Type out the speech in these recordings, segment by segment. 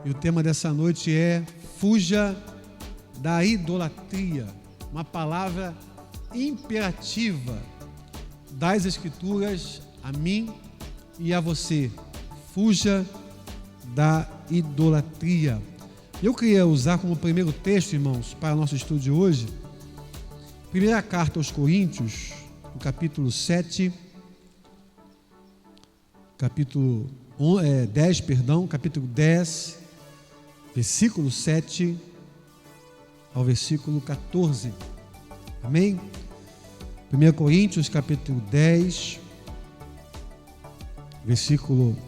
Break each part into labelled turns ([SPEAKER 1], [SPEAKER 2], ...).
[SPEAKER 1] E o tema dessa noite é fuja da idolatria, uma palavra imperativa das Escrituras a mim e a você. Fuja da idolatria. Eu queria usar como primeiro texto, irmãos, para o nosso estudo de hoje, primeira carta aos Coríntios, no capítulo 7, capítulo 10, versículo 7 ao versículo 14. Amém? 1 Coríntios, capítulo 10, versículo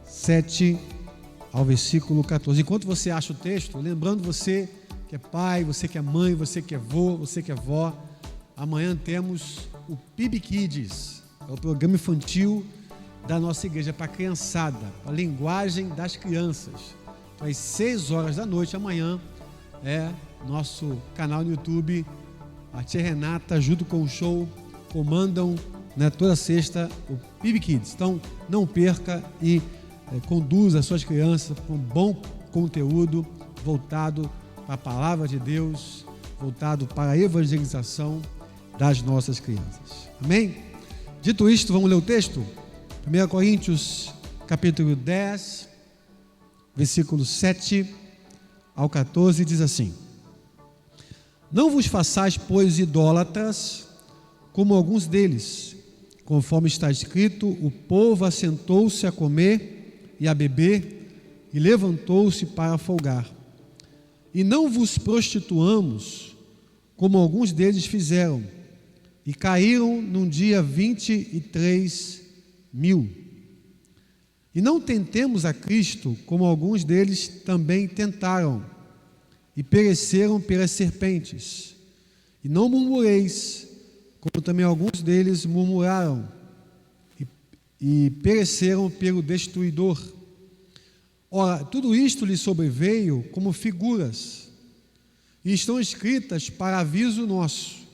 [SPEAKER 1] 7 ao versículo 14. Enquanto você acha o texto, lembrando você que é pai, você que é mãe, você que é vô, você que é vó, amanhã temos o PIB Kids, é o programa infantil da nossa igreja para a criançada, a linguagem das crianças. Então, às 6 horas da noite, amanhã, nosso canal no YouTube, a tia Renata, junto com o show, comandam, toda sexta o PIB Kids. Então, não perca e conduza as suas crianças com bom conteúdo voltado para a palavra de Deus, voltado para a evangelização das nossas crianças. Amém? Dito isto, vamos ler o texto? 1 Coríntios, capítulo 10, versículo 7 ao 14, diz assim: Não vos façais, pois, idólatras, como alguns deles, conforme está escrito, o povo assentou-se a comer e a beber, e levantou-se para folgar. E não vos prostituamos, como alguns deles fizeram, e caíram num dia 23.000. E não tentemos a Cristo, como alguns deles também tentaram, e pereceram pelas serpentes. E não murmureis, como também alguns deles murmuraram, e pereceram pelo destruidor. Ora, tudo isto lhe sobreveio como figuras, e estão escritas para aviso nosso,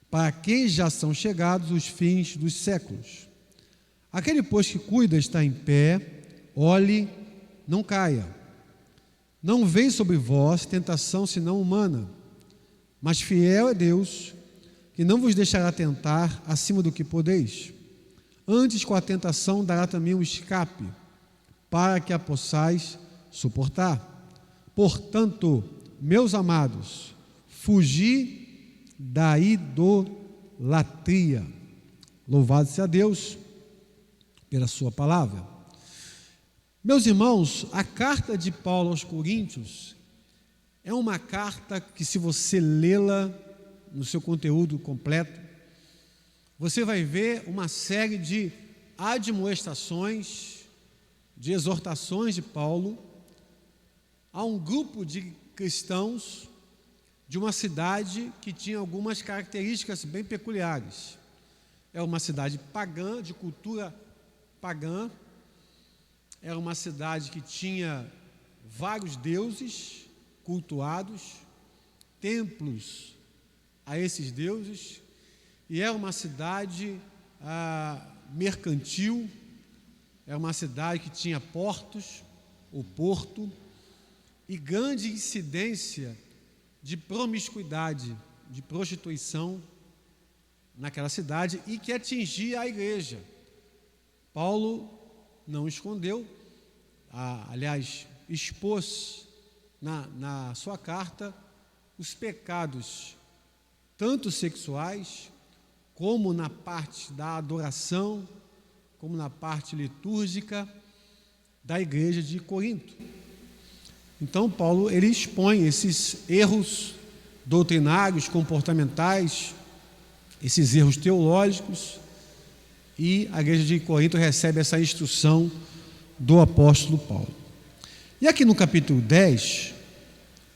[SPEAKER 1] para quem já são chegados os fins dos séculos. Aquele, pois, que cuida está em pé, olhe, não caia. Não vem sobre vós tentação senão humana, mas fiel é Deus, que não vos deixará tentar acima do que podeis. Antes, com a tentação, dará também um escape, para que a possais suportar. Portanto, meus amados, fugi da idolatria. Louvado seja Deus pela sua palavra. Meus irmãos, a carta de Paulo aos Coríntios é uma carta que, se você lê-la no seu conteúdo completo, você vai ver uma série de admoestações, de exortações de Paulo a um grupo de cristãos de uma cidade que tinha algumas características bem peculiares. É uma cidade pagã, de cultura pagã, era uma cidade que tinha vários deuses cultuados, templos a esses deuses, e era uma cidade mercantil, era uma cidade que tinha portos, o porto, e grande incidência de promiscuidade, de prostituição naquela cidade, e que atingia a igreja. Paulo não escondeu, aliás, expôs na sua carta os pecados, tanto sexuais, como na parte da adoração, como na parte litúrgica da igreja de Corinto. Então, Paulo, ele expõe esses erros doutrinários, comportamentais, esses erros teológicos, e a igreja de Corinto recebe essa instrução do apóstolo Paulo. E aqui no capítulo 10,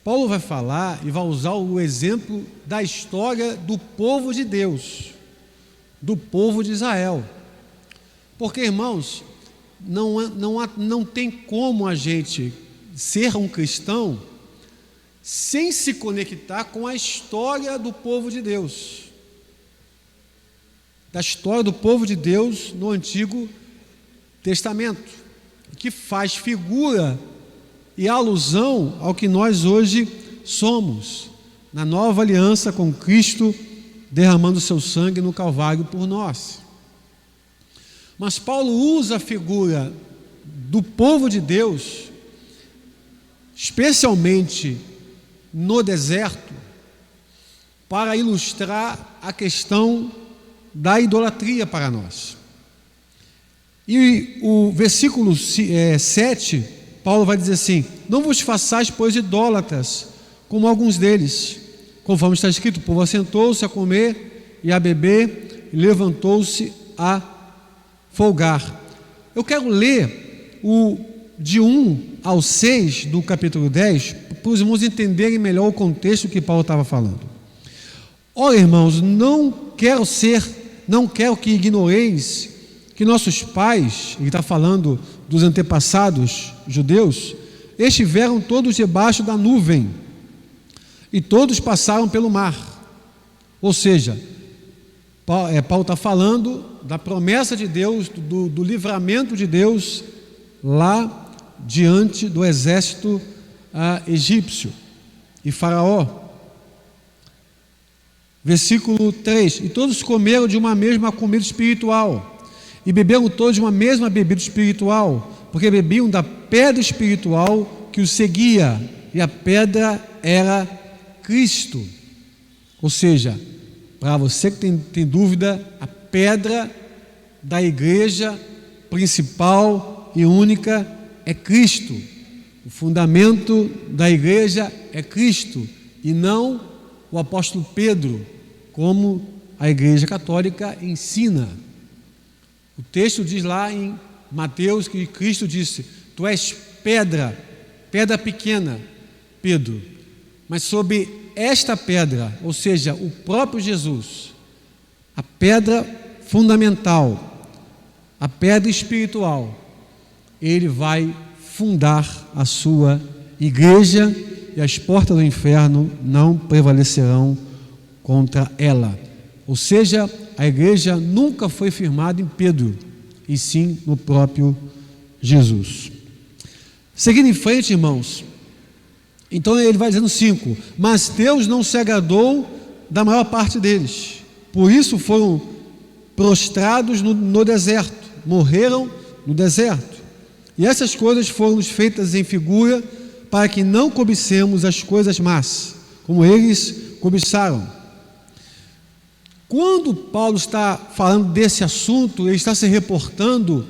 [SPEAKER 1] Paulo vai falar e vai usar o exemplo da história do povo de Deus, do povo de Israel. Porque, irmãos, não tem como a gente ser um cristão sem se conectar com a história do povo de Deus, da história do povo de Deus no Antigo Testamento, que faz figura e a alusão ao que nós hoje somos, na nova aliança com Cristo, derramando seu sangue no Calvário por nós. Mas Paulo usa a figura do povo de Deus, especialmente no deserto, para ilustrar a questão da idolatria para nós. E o versículo 7, Paulo vai dizer assim: não vos façais, pois, idólatras, como alguns deles, conforme está escrito: o povo assentou-se a comer e a beber, e levantou-se a folgar. Eu quero ler de 1 ao 6 do capítulo 10, para os irmãos entenderem melhor o contexto que Paulo estava falando. Ora, irmãos, não quero que ignoreis que nossos pais, ele está falando dos antepassados judeus, estiveram todos debaixo da nuvem, e todos passaram pelo mar. Ou seja, Paulo está falando da promessa de Deus, do livramento de Deus lá diante do exército egípcio e Faraó. Versículo 3: e todos comeram de uma mesma comida espiritual, e beberam todos de uma mesma bebida espiritual, porque bebiam da pedra espiritual que os seguia, e a pedra era Cristo. Ou seja, para você que tem dúvida, a pedra da igreja principal e única é Cristo. O fundamento da igreja é Cristo, e não o apóstolo Pedro, como a igreja católica ensina. O texto diz lá em Mateus que Cristo disse: tu és pedra pequena, Pedro, mas sobre esta pedra, ou seja, o próprio Jesus, a pedra fundamental, a pedra espiritual, ele vai fundar a sua igreja, e as portas do inferno não prevalecerão contra ela. Ou seja, a igreja nunca foi firmada em Pedro, e sim no próprio Jesus. Seguindo em frente, irmãos, então ele vai dizendo 5: mas Deus não se agradou da maior parte deles, por isso foram prostrados no deserto, morreram no deserto. E essas coisas foram feitas em figura, para que não cobicemos as coisas más, como eles cobiçaram. Quando Paulo está falando desse assunto, ele está se reportando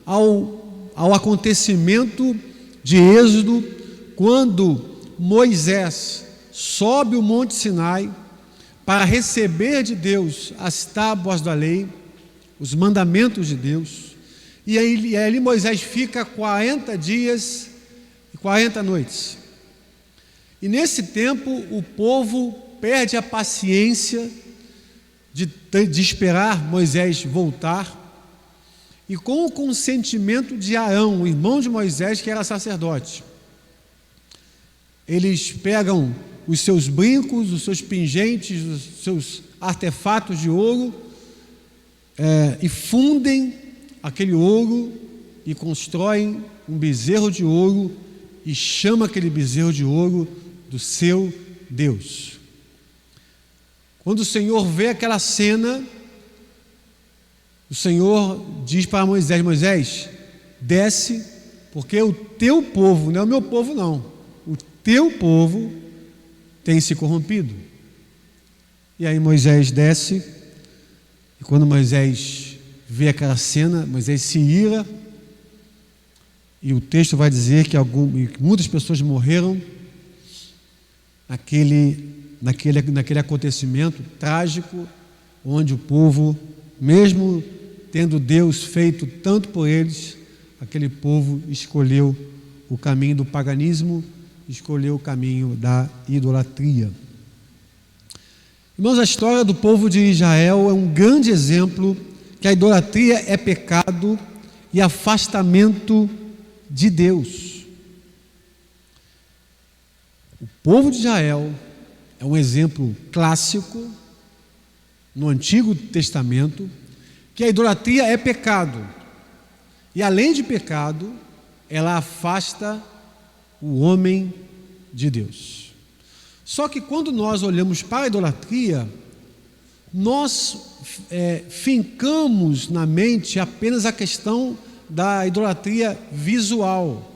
[SPEAKER 1] ao acontecimento de Êxodo, quando Moisés sobe o Monte Sinai para receber de Deus as tábuas da lei, os mandamentos de Deus, e ali Moisés fica 40 dias e 40 noites. E nesse tempo o povo perde a paciência de esperar Moisés voltar, e com o consentimento de Arão, o irmão de Moisés, que era sacerdote, eles pegam os seus brincos, os seus pingentes, os seus artefatos de ouro, e fundem aquele ouro e constroem um bezerro de ouro e chama aquele bezerro de ouro do seu Deus. Quando o Senhor vê aquela cena, o Senhor diz para Moisés: Moisés, desce, porque o teu povo, não é o meu povo não, o teu povo tem se corrompido. E aí Moisés desce, e quando Moisés vê aquela cena, Moisés se ira, e o texto vai dizer que muitas pessoas morreram naquele acontecimento trágico, onde o povo, mesmo tendo Deus feito tanto por eles, aquele povo escolheu o caminho do paganismo, escolheu o caminho da idolatria. Irmãos, a história do povo de Israel é um grande exemplo que a idolatria é pecado e afastamento de Deus. O povo de Israel é um exemplo clássico no Antigo Testamento que a idolatria é pecado, e além de pecado, ela afasta o homem de Deus. Só que quando nós olhamos para a idolatria, nós fincamos na mente apenas a questão da idolatria visual,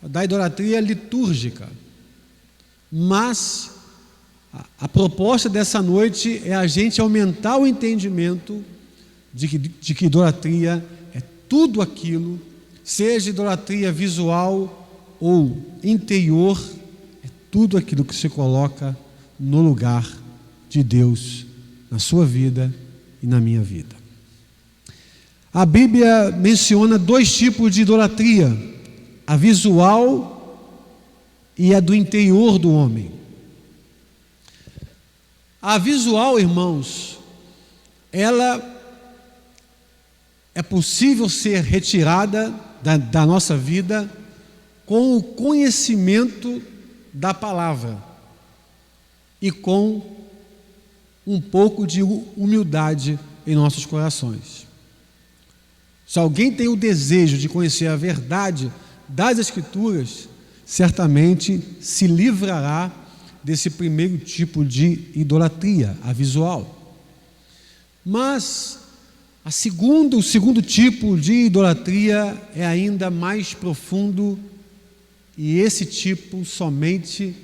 [SPEAKER 1] da idolatria litúrgica. Mas a proposta dessa noite é a gente aumentar o entendimento de que idolatria é tudo aquilo, seja idolatria visual ou interior, é tudo aquilo que se coloca no lugar de Deus na sua vida e na minha vida. A Bíblia menciona dois tipos de idolatria: a visual e a do interior do homem. A visual, irmãos, ela é possível ser retirada da nossa vida com o conhecimento da palavra e com um pouco de humildade em nossos corações. Se alguém tem o desejo de conhecer a verdade das Escrituras, certamente se livrará desse primeiro tipo de idolatria, a visual. Mas o segundo tipo de idolatria é ainda mais profundo, e esse tipo somente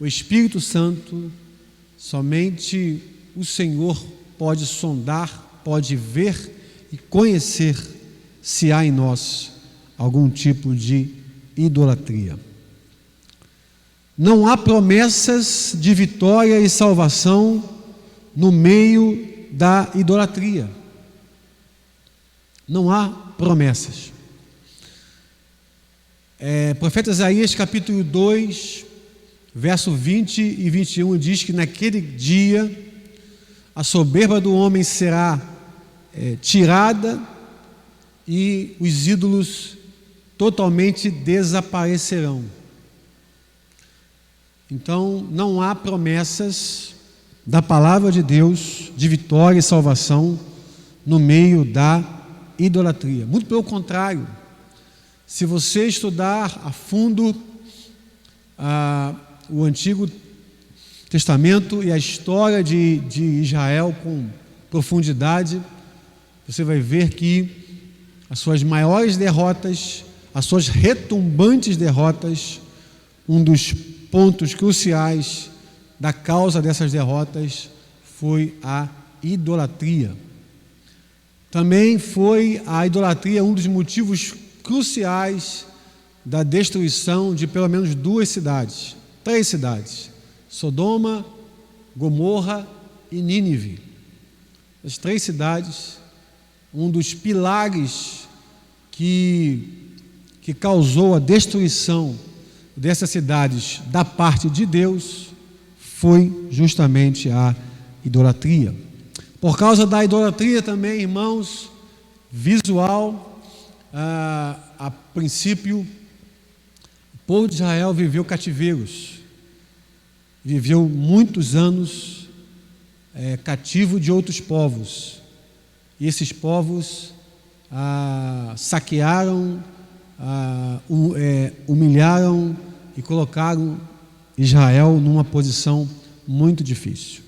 [SPEAKER 1] o Espírito Santo, somente o Senhor pode sondar, pode ver e conhecer se há em nós algum tipo de idolatria. Não há promessas de vitória e salvação no meio da idolatria. Não há promessas. Profeta Isaías capítulo 2, verso 20 e 21 diz que naquele dia a soberba do homem será tirada e os ídolos totalmente desaparecerão. Então, não há promessas da palavra de Deus de vitória e salvação no meio da idolatria. Muito pelo contrário, se você estudar a fundo o Antigo Testamento e a história de Israel com profundidade, você vai ver que as suas maiores derrotas, as suas retumbantes derrotas, um dos pontos cruciais da causa dessas derrotas foi a idolatria. Também foi a idolatria um dos motivos cruciais da destruição de pelo menos três cidades: Sodoma, Gomorra e Nínive. As três cidades, um dos pilares que causou a destruição dessas cidades da parte de Deus foi justamente a idolatria. Por causa da idolatria também, irmãos, visual, a princípio, o povo de Israel viveu cativeiros, viveu muitos anos cativo de outros povos, e esses povos saquearam, humilharam e colocaram Israel numa posição muito difícil.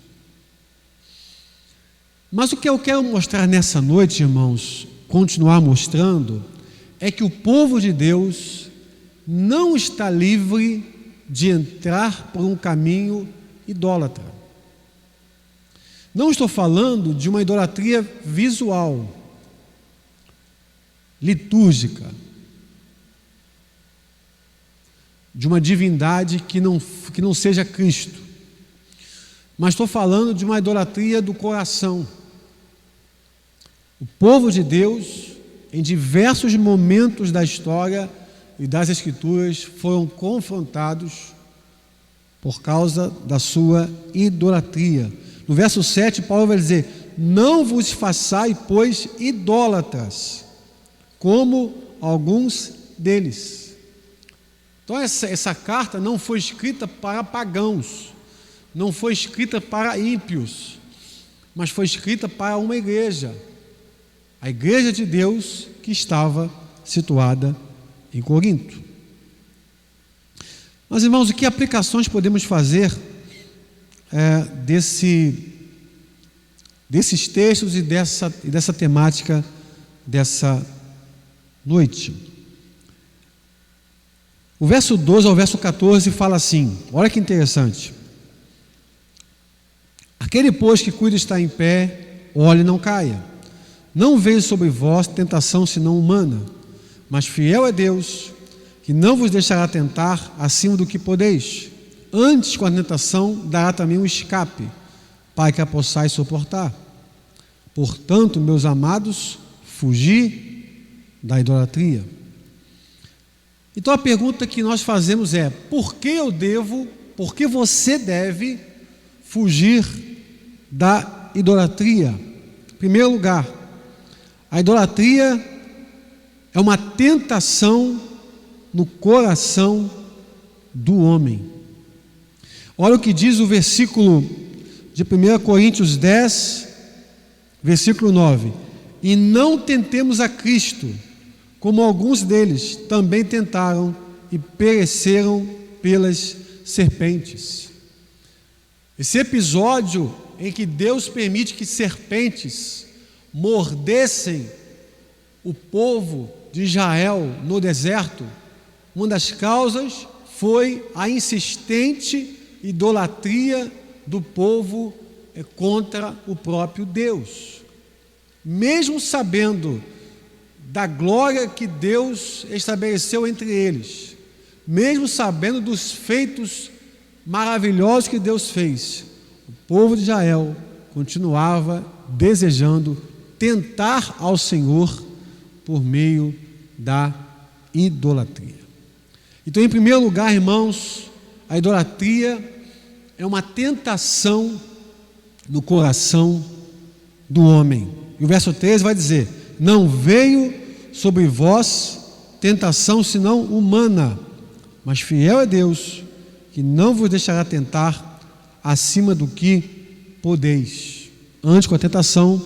[SPEAKER 1] Mas o que eu quero mostrar nessa noite, irmãos, continuar mostrando, é que o povo de Deus não está livre de entrar por um caminho idólatra. Não estou falando de uma idolatria visual, litúrgica, de uma divindade que não seja Cristo, mas estou falando de uma idolatria do coração. O povo de Deus, em diversos momentos da história e das Escrituras, foram confrontados por causa da sua idolatria. No verso 7, Paulo vai dizer: não vos façais, pois, idólatras, como alguns deles. Então essa carta não foi escrita para pagãos, não foi escrita para ímpios, mas foi escrita para uma igreja, a igreja de Deus que estava situada em Corinto. Mas, irmãos, que aplicações podemos fazer desses textos e dessa temática dessa noite? O verso 12 ao verso 14 fala assim, olha que interessante: aquele, pois, que cuida estar em pé, olhe e não caia. Não veio sobre vós tentação senão humana, mas fiel é Deus, que não vos deixará tentar acima do que podeis. Antes, com a tentação, dará também um escape, para que a possais suportar. Portanto, meus amados, fugi da idolatria. Então a pergunta que nós fazemos é: por que você deve fugir da idolatria? Em primeiro lugar, a idolatria é uma tentação no coração do homem. Olha o que diz o versículo de 1 Coríntios 10, versículo 9: e não tentemos a Cristo, como alguns deles também tentaram e pereceram pelas serpentes. Esse episódio em que Deus permite que serpentes mordessem o povo de Israel no deserto, uma das causas foi a insistente idolatria do povo contra o próprio Deus. Mesmo sabendo da glória que Deus estabeleceu entre eles, mesmo sabendo dos feitos maravilhosos que Deus fez, o povo de Israel continuava desejando tentar ao Senhor por meio da idolatria. Então, em primeiro lugar, irmãos, a idolatria é uma tentação no coração do homem. E o verso 13 vai dizer: não veio sobre vós tentação senão humana, mas fiel é Deus, que não vos deixará tentar acima do que podeis. Antes, com a tentação,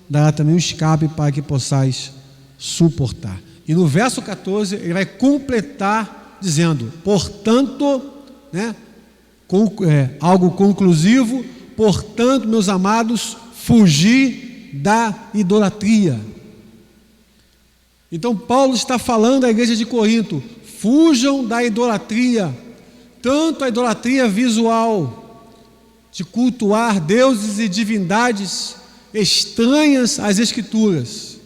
[SPEAKER 1] dará também um escape para que possais suportar. E no verso 14 ele vai completar dizendo: portanto, algo conclusivo, portanto, meus amados, fugi da idolatria. Então Paulo está falando à igreja de Corinto: fujam da idolatria, tanto a idolatria visual, de cultuar deuses e divindades estranhas às Escrituras,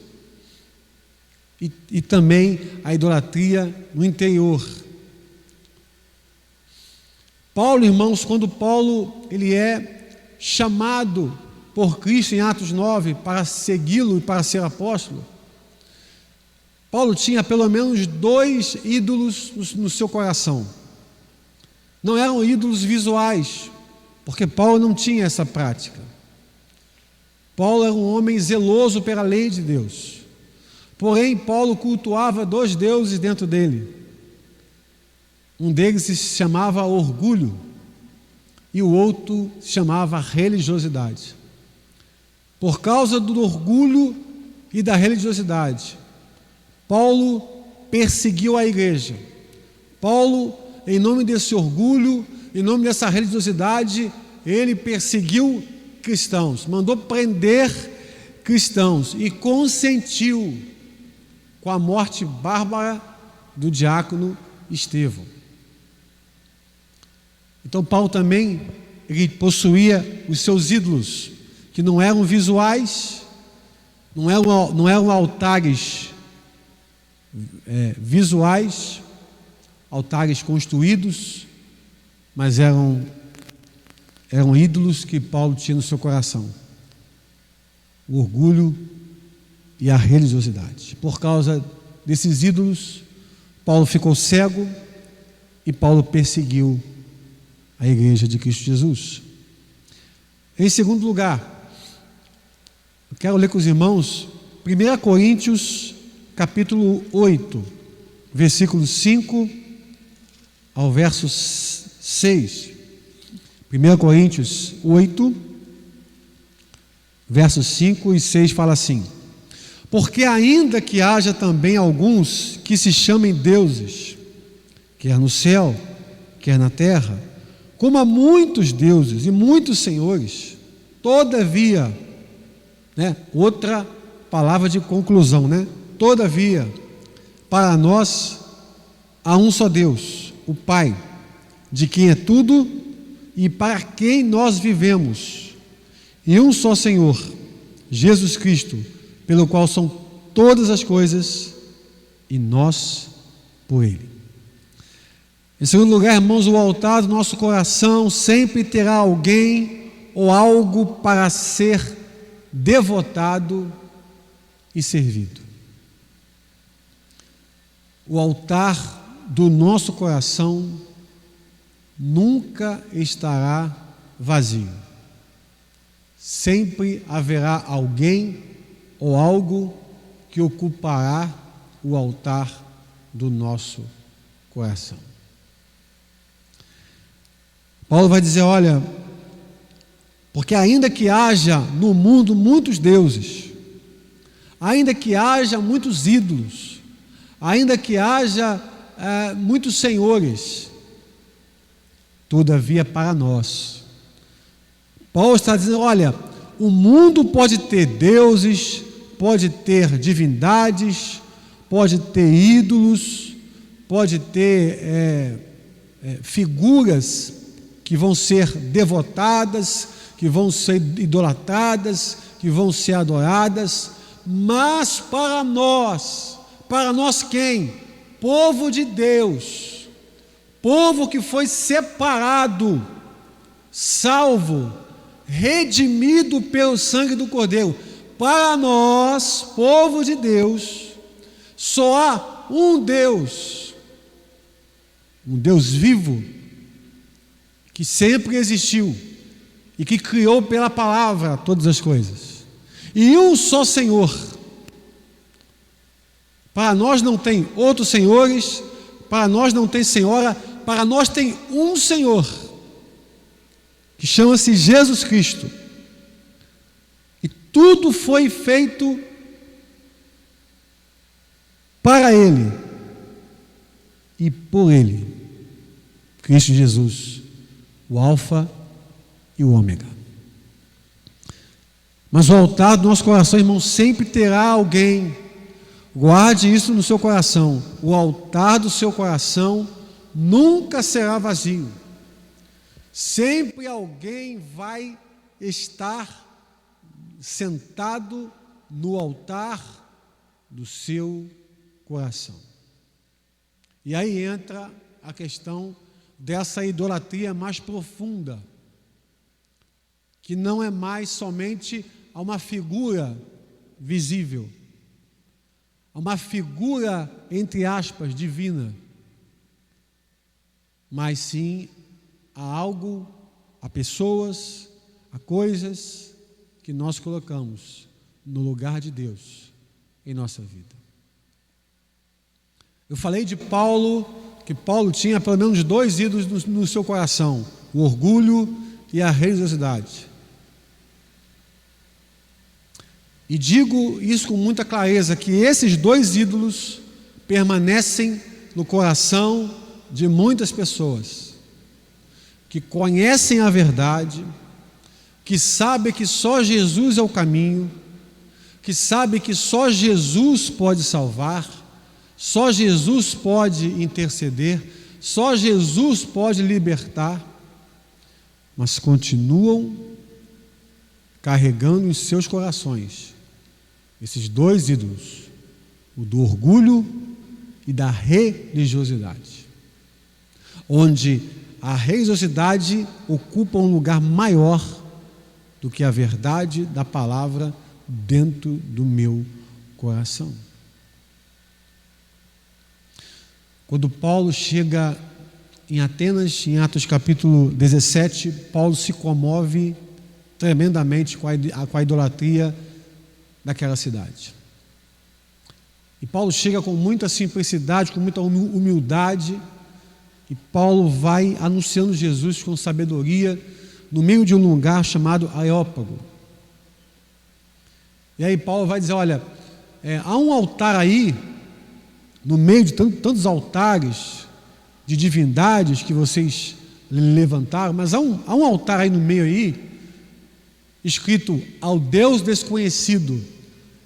[SPEAKER 1] e também a idolatria no interior. Paulo, irmãos, quando Paulo ele é chamado por Cristo em Atos 9 para segui-lo e para ser apóstolo, Paulo tinha pelo menos 2 ídolos no seu coração. Não eram ídolos visuais, porque Paulo não tinha essa prática. Paulo era um homem zeloso pela lei de Deus. Porém, Paulo cultuava 2 deuses dentro dele. Um deles se chamava orgulho e o outro se chamava religiosidade. Por causa do orgulho e da religiosidade, Paulo perseguiu a igreja. Paulo, em nome desse orgulho, em nome dessa religiosidade, ele perseguiu cristãos, mandou prender cristãos e consentiu com a morte bárbara do diácono Estevão. Então Paulo também ele possuía os seus ídolos, que não eram visuais, não eram altares visuais, altares construídos, mas eram ídolos que Paulo tinha no seu coração: o orgulho e a religiosidade. Por causa desses ídolos, Paulo ficou cego e Paulo perseguiu a igreja de Cristo Jesus. Em segundo lugar, eu quero ler com os irmãos 1 Coríntios capítulo 8, versículo 5 ao verso 6. 1 Coríntios 8, versos 5 e 6 fala assim: porque ainda que haja também alguns que se chamem deuses, quer no céu, quer na terra, como há muitos deuses e muitos senhores, todavia, outra palavra de conclusão, todavia, para nós há um só Deus, o Pai, de quem é tudo e para quem nós vivemos, e um só Senhor, Jesus Cristo, pelo qual são todas as coisas e nós por Ele. Em segundo lugar, irmãos, o altar do nosso coração sempre terá alguém ou algo para ser devotado e servido. O altar do nosso coração nunca estará vazio. Sempre haverá alguém ou algo que ocupará o altar do nosso coração. Paulo vai dizer, olha, porque ainda que haja no mundo muitos deuses, ainda que haja muitos ídolos, ainda que haja muitos senhores, todavia para nós, Paulo está dizendo, olha, o mundo pode ter deuses, pode ter divindades, pode ter ídolos, pode ter figuras que vão ser devotadas, que vão ser idolatradas, que vão ser adoradas, mas para nós quem? Povo de Deus, povo que foi separado, salvo, redimido pelo sangue do Cordeiro. Para nós, povo de Deus, só há um Deus vivo, que sempre existiu e que criou pela palavra todas as coisas, e um só Senhor. Para nós não tem outros senhores, para nós não tem senhora, para nós tem um Senhor, que chama-se Jesus Cristo, e tudo foi feito para Ele e por Ele, Cristo Jesus, o Alfa e o Ômega. Mas o altar do nosso coração, irmão, sempre terá alguém. Guarde isso no seu coração. O altar do seu coração nunca será vazio. Sempre alguém vai estar sentado no altar do seu coração. E aí entra a questão dessa idolatria mais profunda, que não é mais somente a uma figura visível, a uma figura, entre aspas, divina, mas sim a algo, a pessoas, a coisas que nós colocamos no lugar de Deus em nossa vida. Eu falei de Paulo, que Paulo tinha pelo menos 2 ídolos no seu coração: o orgulho e a religiosidade. E digo isso com muita clareza, que esses 2 ídolos permanecem no coração de muitas pessoas, que conhecem a verdade, que sabem que só Jesus é o caminho, que sabem que só Jesus pode salvar, só Jesus pode interceder, só Jesus pode libertar, mas continuam carregando em seus corações esses 2 ídolos, o do orgulho e da religiosidade, onde a religiosidade ocupa um lugar maior do que a verdade da palavra dentro do meu coração. Quando Paulo chega em Atenas, em Atos capítulo 17, Paulo se comove tremendamente com a idolatria daquela cidade. E Paulo chega com muita simplicidade, com muita humildade, e Paulo vai anunciando Jesus com sabedoria no meio de um lugar chamado Areópago. E aí Paulo vai dizer, olha, há um altar aí, no meio de tantos altares, de divindades que vocês levantaram, mas há um altar aí no meio aí, escrito ao Deus desconhecido.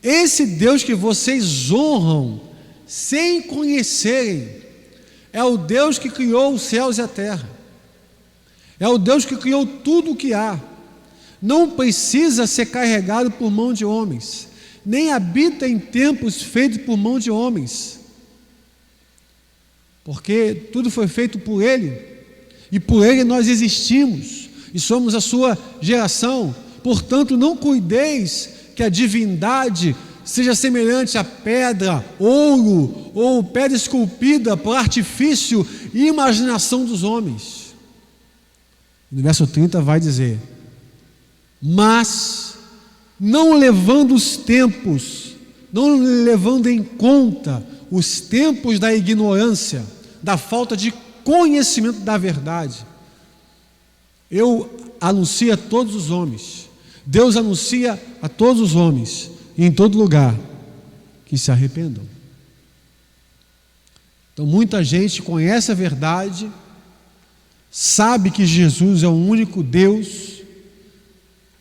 [SPEAKER 1] Esse Deus que vocês honram sem conhecerem é o Deus que criou os céus e a terra, é o Deus que criou tudo o que há. Não precisa ser carregado por mão de homens, nem habita em templos feitos por mão de homens, porque tudo foi feito por Ele, e por Ele nós existimos, e somos a sua geração. Portanto, não cuideis que a divindade seja semelhante a pedra, ouro, ou pedra esculpida por artifício e imaginação dos homens. No verso 30 vai dizer: mas não levando os tempos, não levando em conta os tempos da ignorância, da falta de conhecimento da verdade, eu anuncio a todos os homens, Deus anuncia a todos os homens, e em todo lugar, que se arrependam. Então muita gente conhece a verdade, sabe que Jesus é o único Deus,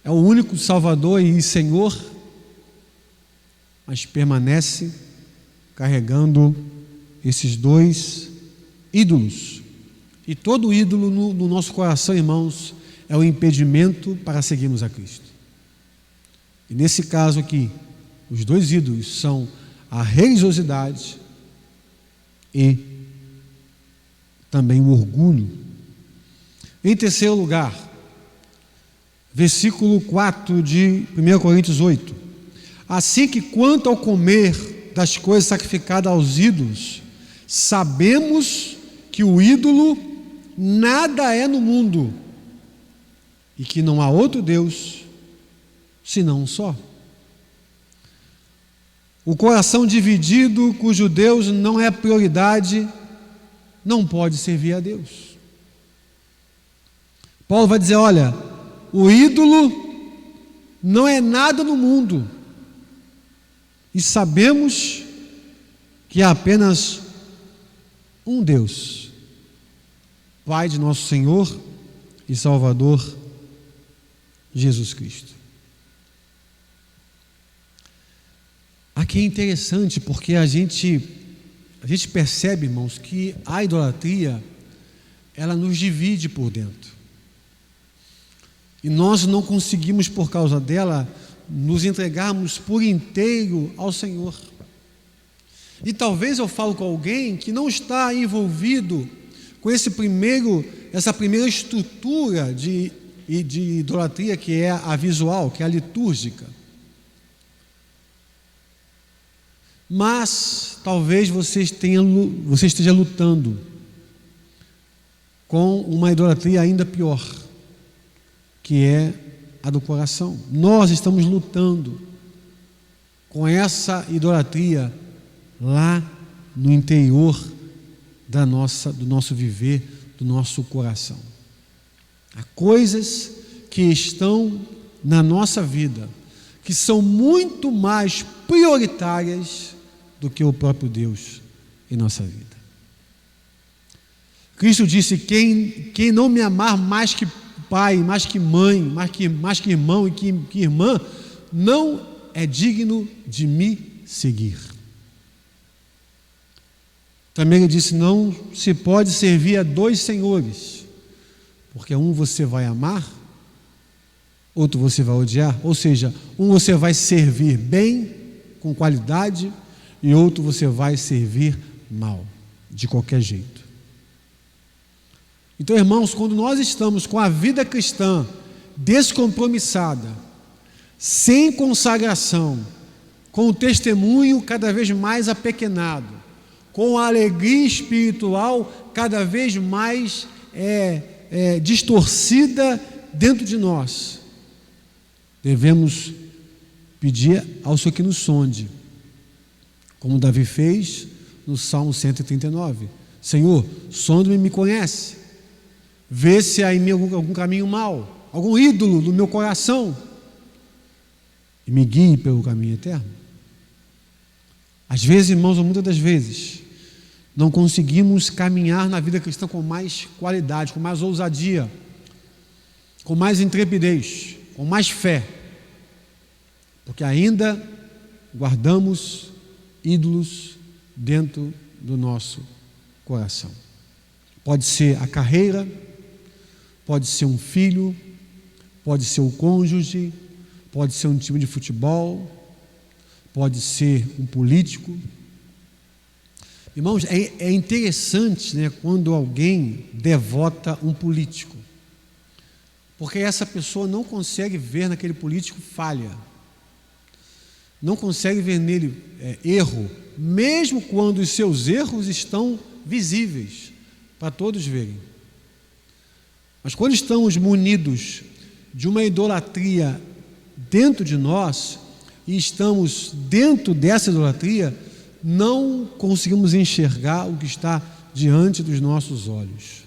[SPEAKER 1] é o único Salvador e Senhor, mas permanece carregando esses dois ídolos. E todo ídolo no nosso coração, irmãos, é o impedimento para seguirmos a Cristo. E nesse caso aqui, os dois ídolos são a religiosidade e também o orgulho. Em terceiro lugar, versículo 4 de 1 Coríntios 8: assim que quanto ao comer das coisas sacrificadas aos ídolos, sabemos que o ídolo nada é no mundo, e que não há outro Deus senão um só. O coração dividido, cujo Deus não é prioridade, não pode servir a Deus. Paulo vai dizer: olha, o ídolo não é nada no mundo, e sabemos que há apenas um Deus, Pai de nosso Senhor e Salvador Jesus Cristo. Aqui é interessante porque a gente percebe, irmãos, que a idolatria, ela nos divide por dentro, e nós não conseguimos, por causa dela, nos entregarmos por inteiro ao Senhor. E talvez eu falo com alguém que não está envolvido com essa primeira estrutura de idolatria, que é a visual, que é a litúrgica. Mas talvez você esteja lutando com uma idolatria ainda pior, que é a do coração. Nós estamos lutando com essa idolatria lá no interior do nosso viver, do nosso coração. Há coisas que estão na nossa vida que são muito mais prioritárias do que o próprio Deus em nossa vida. Cristo disse: quem não me amar mais que pai, mais que mãe, mais que irmão e que irmã, não é digno de me seguir. Também ele disse: não se pode servir a dois senhores, porque um você vai amar, outro você vai odiar. Ou seja, um você vai servir bem, com qualidade, e outro você vai servir mal, de qualquer jeito. Então, irmãos, quando nós estamos com a vida cristã descompromissada, sem consagração, com o testemunho cada vez mais apequenado, com a alegria espiritual cada vez mais distorcida dentro de nós, devemos pedir ao Senhor que nos sonde, como Davi fez no Salmo 139. Senhor, sonda-me e me conhece, vê se há em mim algum caminho mau, algum ídolo no meu coração, e me guie pelo caminho eterno. Às vezes, irmãos, ou muitas das vezes, não conseguimos caminhar na vida cristã com mais qualidade, com mais ousadia, com mais intrepidez, com mais fé, porque ainda guardamos ídolos dentro do nosso coração. Pode ser a carreira, pode ser um filho, pode ser o cônjuge, pode ser um time de futebol, pode ser um político. Irmãos, é interessante, né, quando alguém devota um político, porque essa pessoa não consegue ver naquele político falha, não consegue ver nele erro, mesmo quando os seus erros estão visíveis para todos verem. Mas quando estamos munidos de uma idolatria dentro de nós e estamos dentro dessa idolatria, não conseguimos enxergar o que está diante dos nossos olhos.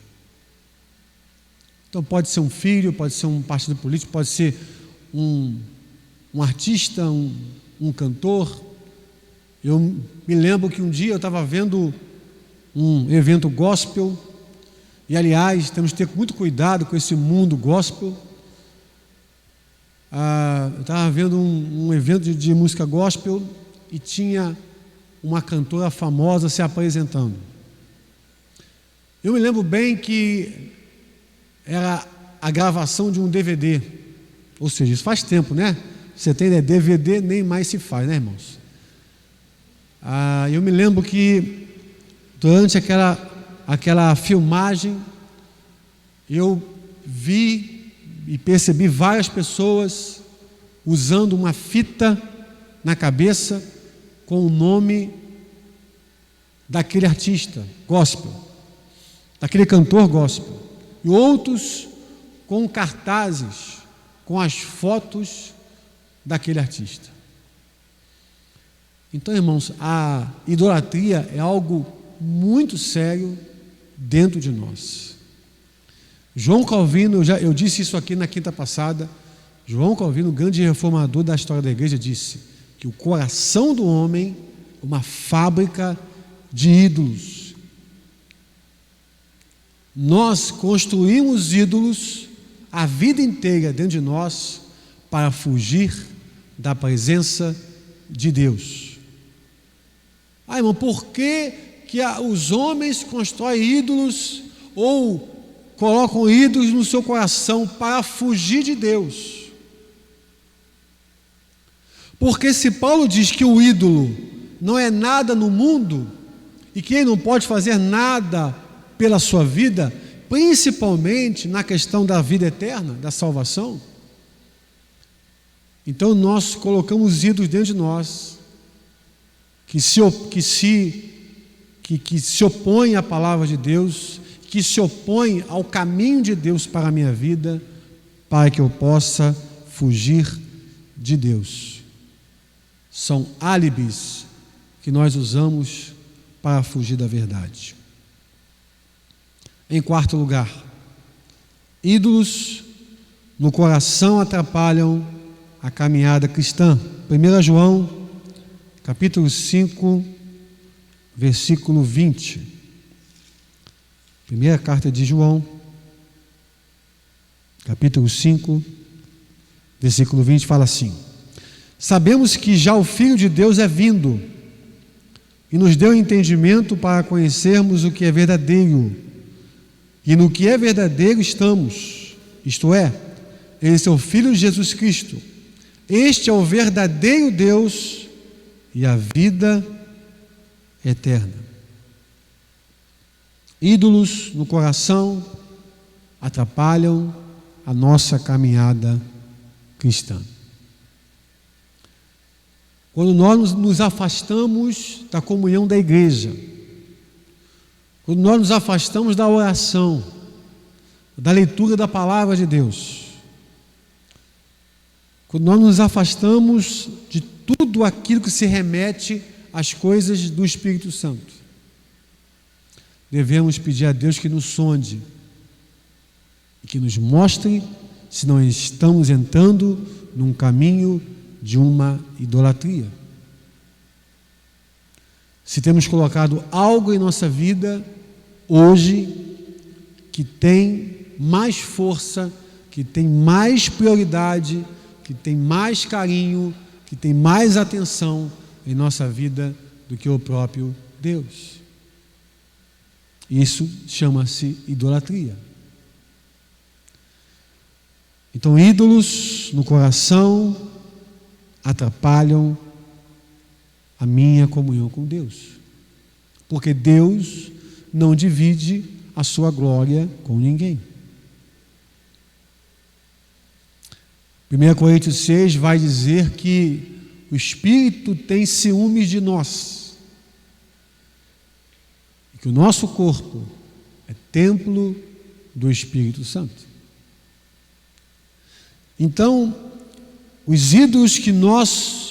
[SPEAKER 1] Então pode ser um filho, pode ser um partido político, pode ser um artista, um cantor. Eu me lembro que um dia eu estava vendo um evento gospel, e aliás, temos que ter muito cuidado com esse mundo gospel. Eu estava vendo um evento de música gospel e tinha uma cantora famosa se apresentando. Eu me lembro bem que era a gravação de um DVD, ou seja, isso faz tempo, né? Você tem DVD, nem mais se faz, né, irmãos? Eu me lembro que durante aquela filmagem eu vi e percebi várias pessoas usando uma fita na cabeça com o nome daquele artista gospel, daquele cantor gospel, e outros com cartazes com as fotos daquele artista. Então, irmãos, a idolatria é algo muito sério dentro de nós. João Calvino, eu disse isso aqui na quinta passada, João Calvino, o grande reformador da história da igreja, disse que o coração do homem é uma fábrica de ídolos. Nós construímos ídolos a vida inteira dentro de nós para fugir da presença de Deus. Irmão, por que os homens constroem ídolos ou colocam ídolos no seu coração para fugir de Deus? Porque se Paulo diz que o ídolo não é nada no mundo e que ele não pode fazer nada pela sua vida, principalmente na questão da vida eterna, da salvação, então nós colocamos ídolos dentro de nós que se opõem à palavra de Deus, que se opõem ao caminho de Deus para a minha vida, para que eu possa fugir de Deus. São álibis que nós usamos para fugir da verdade. Em quarto lugar, ídolos no coração atrapalham a caminhada cristã. 1 João, capítulo 5, versículo 20. Primeira carta de João, capítulo 5, versículo 20, fala assim: sabemos que já o Filho de Deus é vindo e nos deu entendimento para conhecermos o que é verdadeiro, e no que é verdadeiro estamos, isto é, ele é o Filho de Jesus Cristo. Este é o verdadeiro Deus e a vida eterna. Ídolos no coração atrapalham a nossa caminhada cristã. Quando nós nos afastamos da comunhão da igreja, quando nós nos afastamos da oração, da leitura da palavra de Deus, quando nós nos afastamos de tudo aquilo que se remete às coisas do Espírito Santo, devemos pedir a Deus que nos sonde e que nos mostre se não estamos entrando num caminho de uma idolatria. se temos colocado algo em nossa vida hoje que tem mais força, que tem mais prioridade, que tem mais carinho, que tem mais atenção em nossa vida do que o próprio Deus. Isso chama-se idolatria. Então, ídolos no coração atrapalham a minha comunhão com Deus, porque Deus não divide a sua glória com ninguém. 1 Coríntios 6 vai dizer que o Espírito tem ciúmes de nós, e que o nosso corpo é templo do Espírito Santo. Então, os ídolos que nós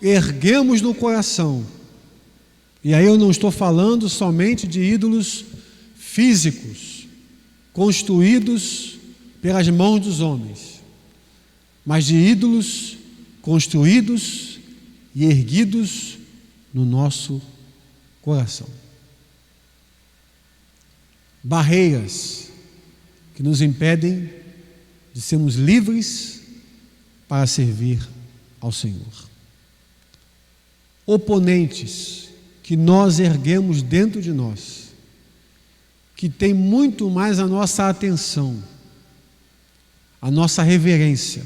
[SPEAKER 1] erguemos no coração, e aí eu não estou falando somente de ídolos físicos, construídos pelas mãos dos homens, mas de ídolos construídos e erguidos no nosso coração. Barreiras que nos impedem de sermos livres para servir ao Senhor. Oponentes que nós erguemos dentro de nós, que tem muito mais a nossa atenção, a nossa reverência,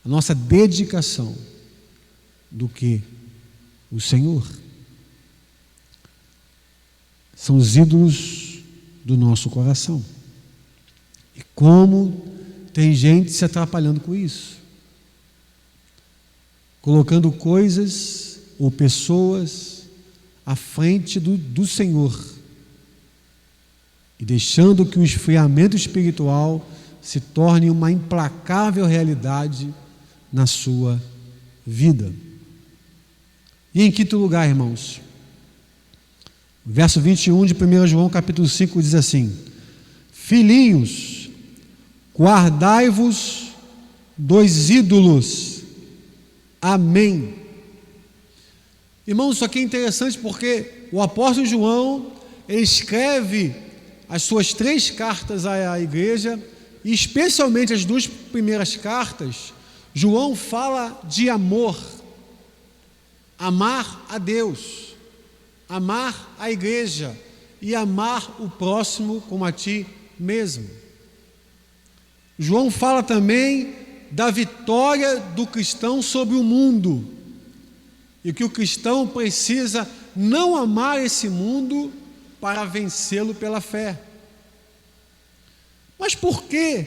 [SPEAKER 1] a nossa dedicação do que o Senhor. São os ídolos do nosso coração. E como tem gente se atrapalhando com isso, colocando coisas ou pessoas à frente do Senhor e deixando que o esfriamento espiritual se torne uma implacável realidade na sua vida. E em quinto lugar, irmãos, o verso 21 de 1 João capítulo 5 diz assim: filhinhos, guardai-vos dos ídolos. Amém. Irmãos, isso aqui é interessante porque o apóstolo João, ele escreve as suas 3 cartas à igreja, e especialmente as 2 primeiras cartas, João fala de amor, amar a Deus, amar a igreja e amar o próximo como a ti mesmo. João fala também da vitória do cristão sobre o mundo, e que o cristão precisa não amar esse mundo para vencê-lo pela fé. Mas por que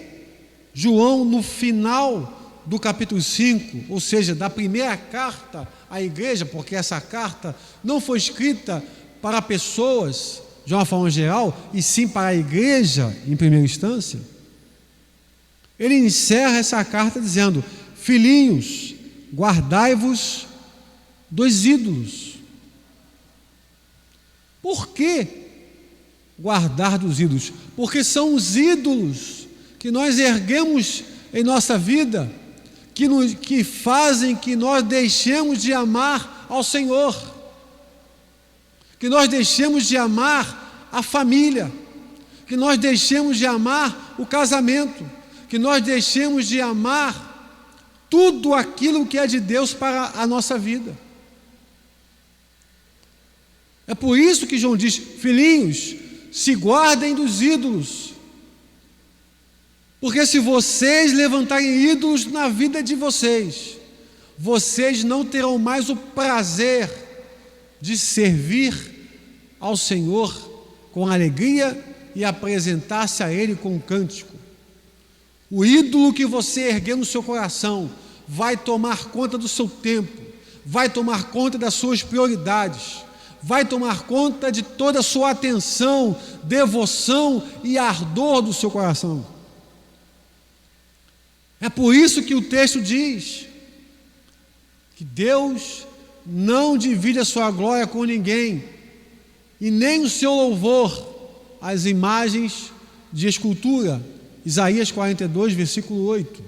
[SPEAKER 1] João, no final do capítulo 5, ou seja, da primeira carta à igreja, porque essa carta não foi escrita para pessoas de uma forma geral, e sim para a igreja em primeira instância, ele encerra essa carta dizendo: filhinhos, guardai-vos dos ídolos. Por que guardar dos ídolos? Porque são os ídolos que nós erguemos em nossa vida que fazem que nós deixemos de amar ao Senhor, que nós deixemos de amar a família, que nós deixemos de amar o casamento, que nós deixemos de amar tudo aquilo que é de Deus para a nossa vida. É por isso que João diz: filhinhos, se guardem dos ídolos, porque se vocês levantarem ídolos na vida de vocês, vocês não terão mais o prazer de servir ao Senhor com alegria e apresentar-se a Ele com um cântico. O ídolo que você erguer no seu coração vai tomar conta do seu tempo, vai tomar conta das suas prioridades, vai tomar conta de toda a sua atenção, devoção e ardor do seu coração. É por isso que o texto diz que Deus não divide a sua glória com ninguém, e nem o seu louvor às imagens de escultura. Isaías 42, versículo 8.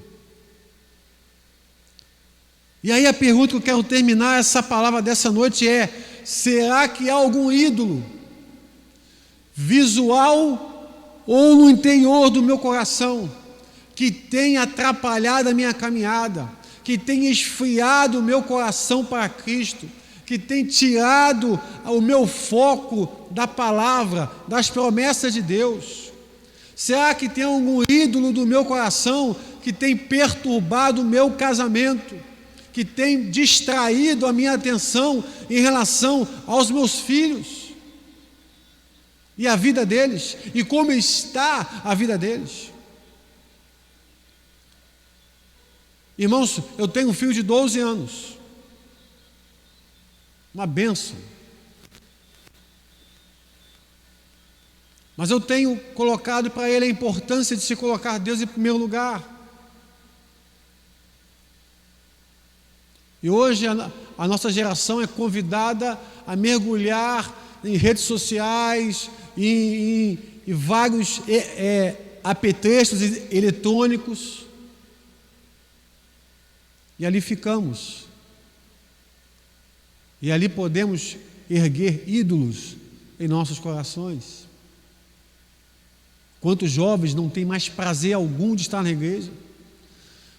[SPEAKER 1] E aí a pergunta que eu quero terminar essa palavra dessa noite é: será que há algum ídolo visual ou no interior do meu coração que tem atrapalhado a minha caminhada, que tem esfriado o meu coração para Cristo, que tem tirado o meu foco da palavra, das promessas de Deus? Será que tem algum ídolo do meu coração que tem perturbado o meu casamento, que tem distraído a minha atenção em relação aos meus filhos e a vida deles, e como está a vida deles? Irmãos, eu tenho um filho de 12 anos, uma bênção, mas eu tenho colocado para ele a importância de se colocar Deus em primeiro lugar. E hoje a nossa geração é convidada a mergulhar em redes sociais, em vários apetrechos eletrônicos, e ali ficamos. E ali podemos erguer ídolos em nossos corações. Quantos jovens não têm mais prazer algum de estar na igreja?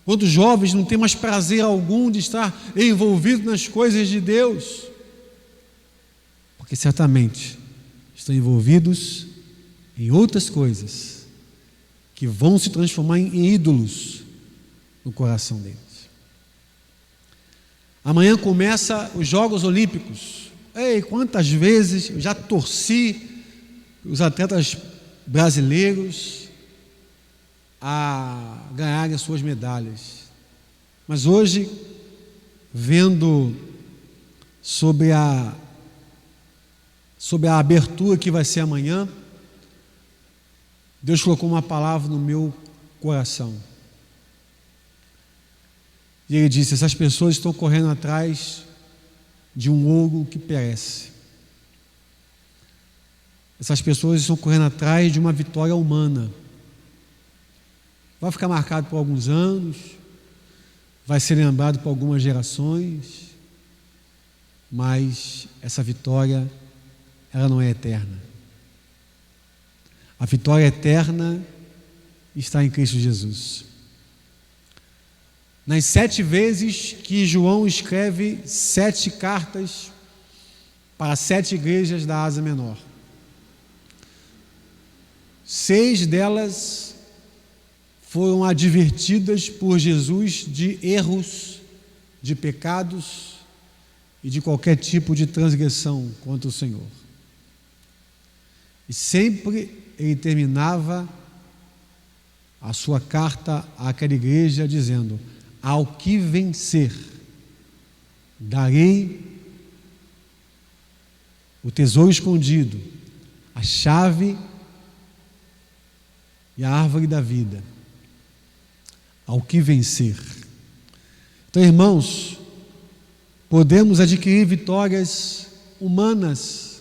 [SPEAKER 1] Quantos jovens não têm mais prazer algum de estar envolvido nas coisas de Deus? Porque certamente estão envolvidos em outras coisas que vão se transformar em ídolos no coração deles. Amanhã começa os Jogos Olímpicos. Ei, quantas vezes eu já torci os atletas brasileiros a ganharem as suas medalhas. Mas hoje, vendo sobre a abertura que vai ser amanhã, Deus colocou uma palavra no meu coração. E Ele disse: essas pessoas estão correndo atrás de um ouro que perece. Essas pessoas estão correndo atrás de uma vitória humana. Vai ficar marcado por alguns anos, vai ser lembrado por algumas gerações, mas essa vitória, ela não é eterna. A vitória eterna está em Cristo Jesus. Nas 7 vezes que João escreve 7 cartas para 7 igrejas da Ásia Menor, 6 delas foram advertidas por Jesus de erros, de pecados e de qualquer tipo de transgressão contra o Senhor. E sempre ele terminava a sua carta àquela igreja dizendo: ao que vencer, darei o tesouro escondido, a chave e a árvore da vida. Ao que vencer. Então, irmãos, podemos adquirir vitórias humanas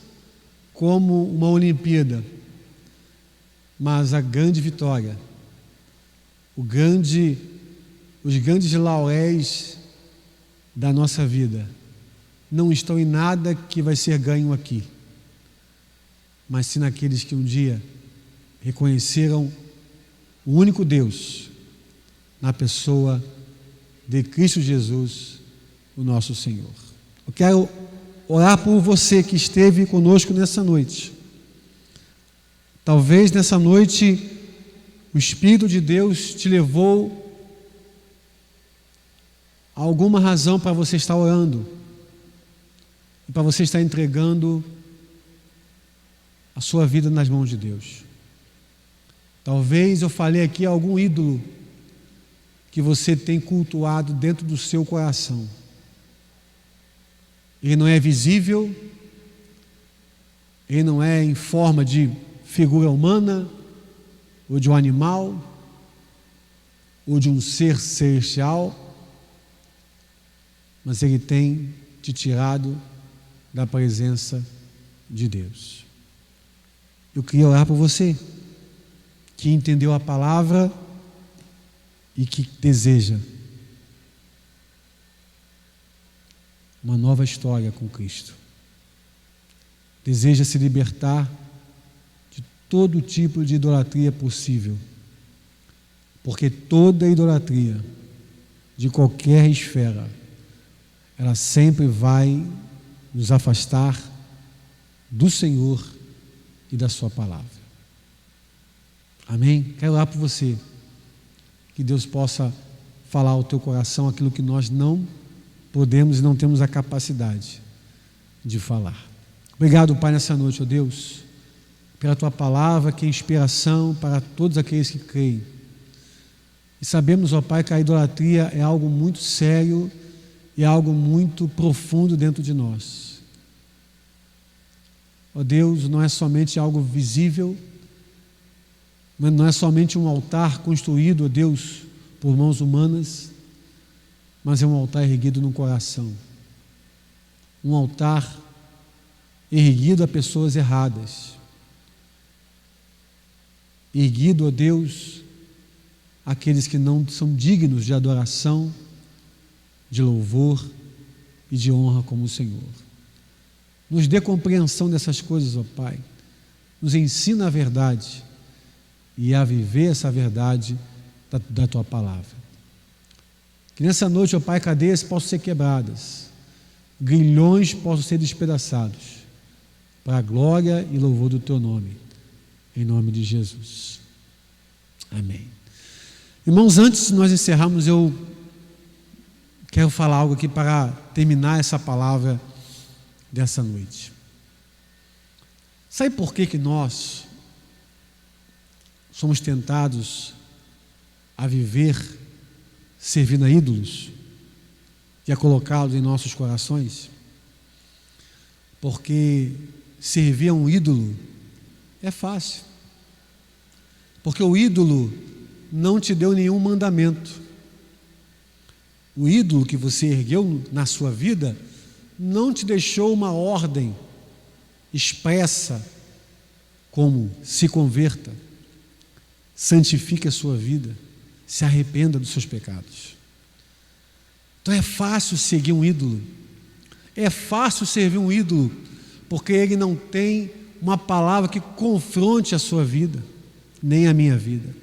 [SPEAKER 1] como uma Olimpíada, mas a grande vitória, os grandes lauréis da nossa vida não estão em nada que vai ser ganho aqui, mas sim naqueles que um dia reconheceram o único Deus na pessoa de Cristo Jesus, o nosso Senhor. Eu quero orar por você que esteve conosco nessa noite. Talvez nessa noite o Espírito de Deus te levou a alguma razão para você estar orando e para você estar entregando a sua vida nas mãos de Deus. Talvez eu falei aqui algum ídolo que você tem cultuado dentro do seu coração. Ele não é visível, ele não é em forma de figura humana, ou de um animal, ou de um ser celestial, mas ele tem te tirado da presença de Deus. Eu queria orar por você, que entendeu a palavra e que deseja uma nova história com Cristo. deseja se libertar de todo tipo de idolatria possível, porque toda idolatria, de qualquer esfera, ela sempre vai nos afastar do Senhor e da sua palavra. Amém? Quero orar por você, que Deus possa falar ao teu coração aquilo que nós não podemos e não temos a capacidade de falar. Obrigado, Pai, nessa noite, ó Deus, pela tua palavra, que é inspiração para todos aqueles que creem. E sabemos, ó Pai, que a idolatria é algo muito sério e algo muito profundo dentro de nós. Ó Deus, não é somente algo visível, não é somente um altar construído, ó Deus, por mãos humanas, mas é um altar erguido no coração. Um altar erguido a pessoas erradas. Erguido, ó Deus, aqueles que não são dignos de adoração, de louvor e de honra como o Senhor. Nos dê compreensão dessas coisas, ó Pai. Nos ensina a verdade e a viver essa verdade da Tua palavra. Que nessa noite, ó Pai, cadeias possam ser quebradas, grilhões possam ser despedaçados, para a glória e louvor do Teu nome, em nome de Jesus. Amém. Irmãos, antes de nós encerrarmos, eu quero falar algo aqui para terminar essa palavra dessa noite. Sabe por que nós somos tentados a viver servindo a ídolos e a colocá-los em nossos corações? Porque servir a um ídolo é fácil. Porque o ídolo não te deu nenhum mandamento. O ídolo que você ergueu na sua vida não te deixou uma ordem expressa como se converta, santifique a sua vida, se arrependa dos seus pecados. Então é fácil seguir um ídolo, é fácil servir um ídolo, porque ele não tem uma palavra que confronte a sua vida, nem a minha vida.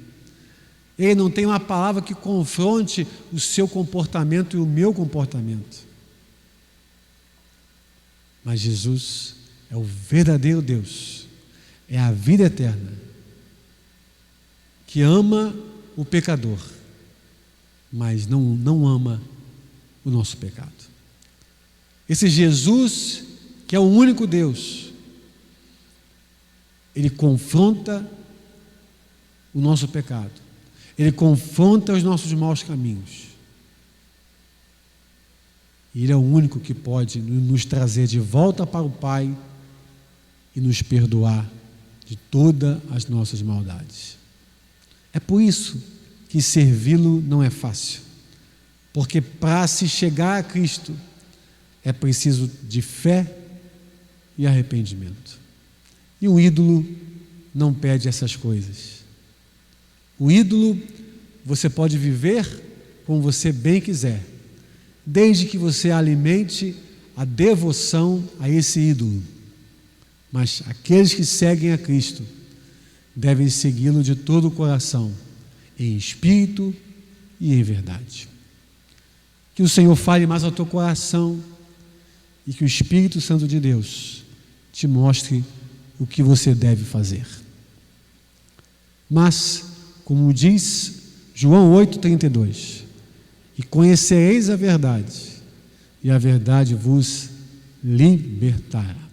[SPEAKER 1] Ele não tem uma palavra que confronte o seu comportamento e o meu comportamento. Mas Jesus é o verdadeiro Deus, é a vida eterna, que ama o pecador, mas não ama o nosso pecado. Esse Jesus, que é o único Deus, ele confronta o nosso pecado, ele confronta os nossos maus caminhos. E ele é o único que pode nos trazer de volta para o Pai e nos perdoar de todas as nossas maldades. É por isso que servi-lo não é fácil, porque para se chegar a Cristo é preciso de fé e arrependimento. E o ídolo não pede essas coisas. O ídolo você pode viver como você bem quiser, desde que você alimente a devoção a esse ídolo. Mas aqueles que seguem a Cristo devem segui-lo de todo o coração, em espírito e em verdade. Que o Senhor fale mais ao teu coração e que o Espírito Santo de Deus te mostre o que você deve fazer. Mas, como diz João 8,32, e conhecereis a verdade, e a verdade vos libertará.